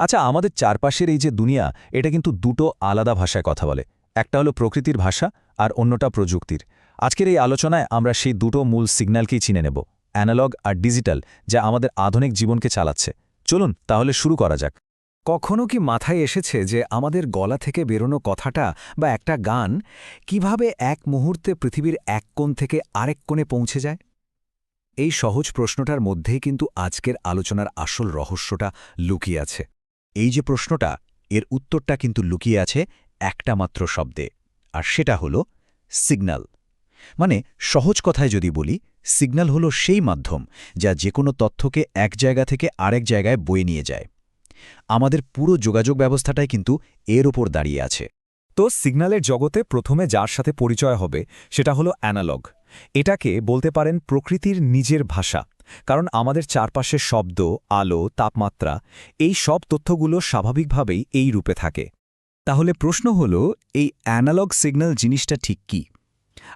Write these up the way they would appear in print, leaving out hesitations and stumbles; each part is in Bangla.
আচ্ছা, আমাদের চারপাশের এই যে দুনিয়া, এটা কিন্তু দুটো আলাদা ভাষায় কথা বলে। একটা হলো প্রকৃতির ভাষা আর অন্যটা প্রযুক্তির। আজকের এই আলোচনায় আমরা সেই দুটো মূল সিগন্যালকেই চিনে নেব, অ্যানালগ আর ডিজিটাল, যা আমাদের আধুনিক জীবনকে চালাচ্ছে। চলুন তাহলে শুরু করা যাক। কখনো কি মাথায় এসেছে যে আমাদের গলা থেকে বেরোনো কথাটা বা একটা গান কিভাবে এক মুহূর্তে পৃথিবীর এক কোণ থেকে আরেক কোণে পৌঁছে যায়? এই সহজ প্রশ্নটার মধ্যেই কিন্তু আজকের আলোচনার আসল রহস্যটা লুকিয়ে আছে। এই যে প্রশ্নটা, এর উত্তরটা কিন্তু লুকিয়ে আছে একটা মাত্র শব্দে, আর সেটা হলো সিগন্যাল। মানে সহজ কথায় যদি বলি, সিগন্যাল হলো সেই মাধ্যম যা যেকোনো তথ্যকে এক জায়গা থেকে আরেক জায়গায় বয়ে নিয়ে যায়। আমাদের পুরো যোগাযোগ ব্যবস্থাটাই কিন্তু এর ওপর দাঁড়িয়ে আছে। তো সিগন্যালের জগতে প্রথমে যার সাথে পরিচয় হবে সেটা হলো অ্যানালগ। এটাকে বলতে পারেন প্রকৃতির নিজের ভাষা, কারণ আমাদের চারপাশের শব্দ, আলো, তাপমাত্রা, এই সব তথ্যগুলো স্বাভাবিকভাবেই এই রূপে থাকে। তাহলে প্রশ্ন হলো, এই অ্যানালগ সিগন্যাল জিনিসটা ঠিক কি?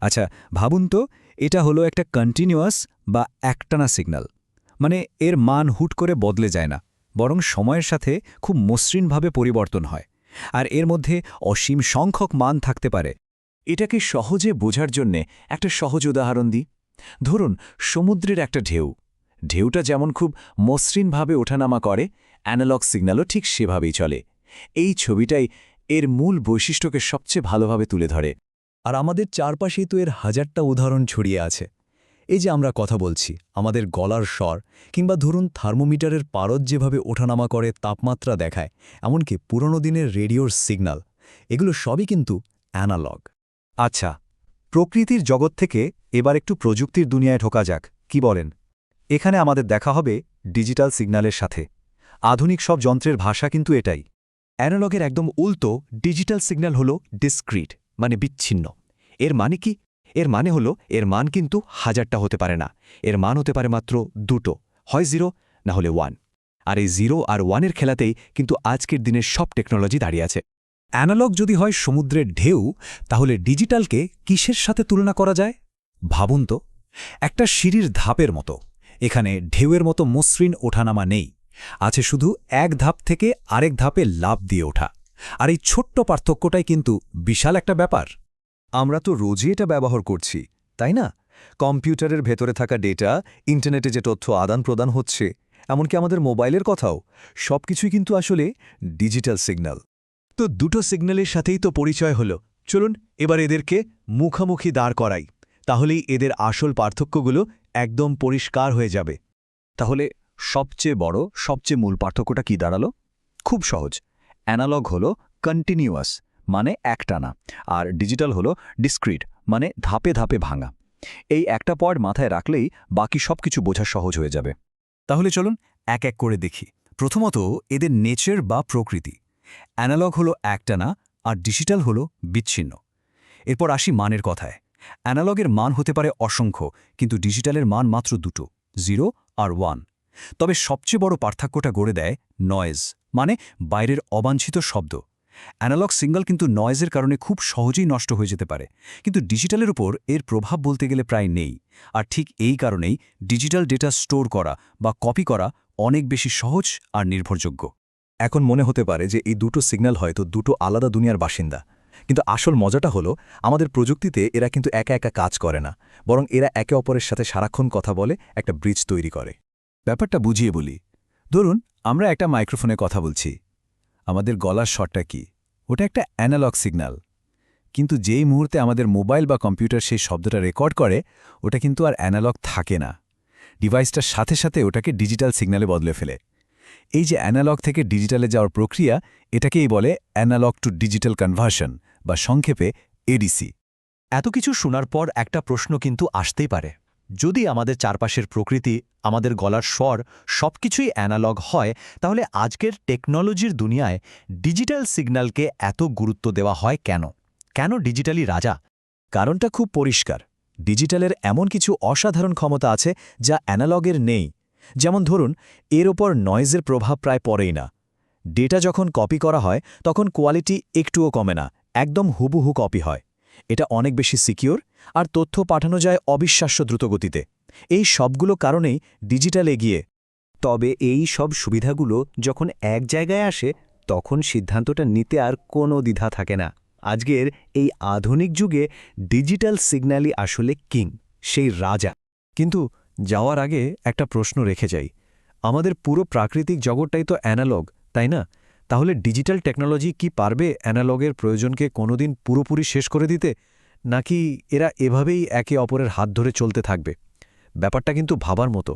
আচ্ছা, ভাবুন তো, এটা হলো একটা কন্টিনিউয়াস বা একটানা সিগন্যাল। মানে এর মান হুট করে বদলে যায় না, বরং সময়ের সাথে খুব মসৃণভাবে পরিবর্তন হয়। আর এর মধ্যে অসীম সংখ্যক মান থাকতে পারে। এটাকে সহজে বোঝার জন্যে একটা সহজ উদাহরণ দিই। ধরুন, সমুদ্রের একটা ঢেউ। ঢেউটা যেমন খুব মসৃণভাবে ওঠানামা করে, অ্যানালগ সিগন্যালও ঠিক সেভাবেই চলে। এই ছবিটাই এর মূল বৈশিষ্ট্যকে সবচেয়ে ভালোভাবে তুলে ধরে। আর আমাদের চারপাশেই তো এর হাজারটা উদাহরণ ছড়িয়ে আছে। এই যে আমরা কথা বলছি, আমাদের গলার স্বর, কিংবা ধরুন থার্মোমিটারের পারদ যেভাবে ওঠানামা করে তাপমাত্রা দেখায়, এমনকি পুরনো দিনের রেডিওর সিগন্যাল, এগুলো সবই কিন্তু অ্যানালগ। আচ্ছা, প্রকৃতির জগৎ থেকে এবার একটু প্রযুক্তির দুনিয়ায় ঢোকা যাক, কি বলেন? এখানে আমাদের দেখা হবে ডিজিটাল সিগন্যালের সাথে। আধুনিক সব যন্ত্রের ভাষা কিন্তু এটাই। অ্যানালগের একদম উল্টো, ডিজিটাল সিগন্যাল হলো ডিসক্রিট, মানে বিচ্ছিন্ন। এর মানে কি? এর মানে হলো এর মান কিন্তু হাজারটা হতে পারে না, এর মান হতে পারে মাত্র দুটো, হয় 0 না হলে 1। আর এই 0 আর 1-এর খেলাতেই কিন্তু আজকের দিনের সব টেকনোলজি দাঁড়িয়ে আছে। অ্যানালগ যদি হয় সমুদ্রের ঢেউ, তাহলে ডিজিটালকে কিসের সাথে তুলনা করা যায়? ভাবুন তো, একটা সিঁড়ির ধাপের মতো। এখানে ঢেউয়ের মতো মসৃণ ওঠানামা নেই, আছে শুধু এক ধাপ থেকে আরেক ধাপে লাফ দিয়ে ওঠা। আর এই ছোট্ট পার্থক্যটাই কিন্তু বিশাল একটা ব্যাপার। আমরা তো রোজই এটা ব্যবহার করছি, তাই না? কম্পিউটারের ভেতরে থাকা ডেটা, ইন্টারনেটে যে তথ্য আদান প্রদান হচ্ছে, এমনকি আমাদের মোবাইলের কথাও, সবকিছুই কিন্তু আসলে ডিজিটাল সিগন্যাল। তো দুটো সিগন্যালের সাথেই তো পরিচয় হলো। চলুন এবার এদেরকে মুখোমুখি দাঁড় করাই, তাহলেই এদের আসল পার্থক্যগুলো একদম পরিষ্কার হয়ে যাবে। তাহলে সবচেয়ে বড়, সবচেয়ে মূল পার্থক্যটা কি দাঁড়ালো? খুব সহজ। অ্যানালগ হলো কন্টিনিউয়াস, মানে একটানা, আর ডিজিটাল হলো ডিসক্রিট, মানে ধাপে ধাপে ভাঙা। এই একটা পয়েন্ট মাথায় রাখলেই বাকি সবকিছু বোঝা সহজ হয়ে যাবে। তাহলে চলুন এক এক করে দেখি। প্রথমত, এদের নেচার বা প্রকৃতি। অ্যানালগ হলো একটানা আর ডিজিটাল হলো বিচ্ছিন্ন। এরপর আসি মানের কথায়। অ্যানালগের মান হতে পারে অসংখ্য, কিন্তু ডিজিটালের মান মাত্র দুটো, 0 আর 1। তবে সবচেয়ে বড় পার্থক্যটা গড়ে দেয় নয়েজ, মানে বাইরের অবাঞ্ছিত শব্দ। অ্যানালগ সিগন্যাল কিন্তু নয়েজের কারণে খুব সহজেই নষ্ট হয়ে যেতে পারে, কিন্তু ডিজিটালের উপর এর প্রভাব বলতে গেলে প্রায় নেই। আর ঠিক এই কারণেই ডিজিটাল ডেটা স্টোর করা বা কপি করা অনেক বেশি সহজ আর নির্ভরযোগ্য। এখন মনে হতে পারে যে এই দুটো সিগন্যাল হয়তো দুটো আলাদা দুনিয়ার বাসিন্দা, কিন্তু আসল মজাটা হলো আমাদের প্রযুক্তিতে এরা কিন্তু একা একা কাজ করে না, বরং এরা একে অপরের সাথে সারাক্ষণ কথা বলে একটা ব্রিজ তৈরি করে। ব্যাপারটা বুঝিয়ে বলি। ধরুন, আমরা একটা মাইক্রোফোনে কথা বলছি। আমাদের গলার স্বরটা কি? ওটা একটা অ্যানালগ সিগন্যাল। কিন্তু যেই মুহূর্তে আমাদের মোবাইল বা কম্পিউটার সেই শব্দটা রেকর্ড করে, ওটা কিন্তু আর অ্যানালগ থাকে না। ডিভাইসটার সাথে সাথে ওটাকে ডিজিটাল সিগন্যালে বদলে ফেলে। এই যে অ্যানালগ থেকে ডিজিটালে যাওয়ার প্রক্রিয়া, এটাকেই বলে অ্যানালগ টু ডিজিটাল কনভার্সন, বা সংক্ষেপে এডিসি। এত কিছু শোনার পর একটা প্রশ্ন কিন্তু আসতেই পারে। যদি আমাদের চারপাশের প্রকৃতি, আমাদের গলার স্বর সবকিছুই অ্যানালগ হয়, তাহলে আজকের টেকনোলজির দুনিয়ায় ডিজিটাল সিগন্যালকে এত গুরুত্ব দেওয়া হয় কেন? কেন ডিজিটালি রাজা? কারণটা খুব পরিষ্কার। ডিজিটালের এমন কিছু অসাধারণ ক্ষমতা আছে যা অ্যানালগের নেই। যেমন ধরুন, এর ওপর নয়েজের প্রভাব প্রায় পড়েই না। ডেটা যখন কপি করা হয় তখন কোয়ালিটি একটুও কমে না, একদম হুবহু কপি হয়। এটা অনেক বেশি সিকিউর, আর তথ্য পাঠানো যায় অবিশ্বাস্য দ্রুতগতিতে। এই সবগুলো কারণেই ডিজিটাল এগিয়ে। তবে এই সব সুবিধাগুলো যখন এক জায়গায় আসে তখন সিদ্ধান্তটা নিতে আর কোনো দ্বিধা থাকে না। আজকের এই আধুনিক যুগে ডিজিটাল সিগন্যালই আসলে কিং, সেই রাজা। কিন্তু যাওয়ার আগে একটা প্রশ্ন রেখে যাই, আমাদের পুরো প্রাকৃতিক জগৎটাই তো অ্যানালগ, তাই না? তাহলে ডিজিটাল টেকনোলজি কি পারবে অ্যানালগের প্রয়োজনকে কোনোদিন পুরোপুরি শেষ করে দিতে, নাকি এরা এভাবেই একে অপরের হাত ধরে চলতে থাকবে? ব্যাপারটা কিন্তু ভাবার মতো।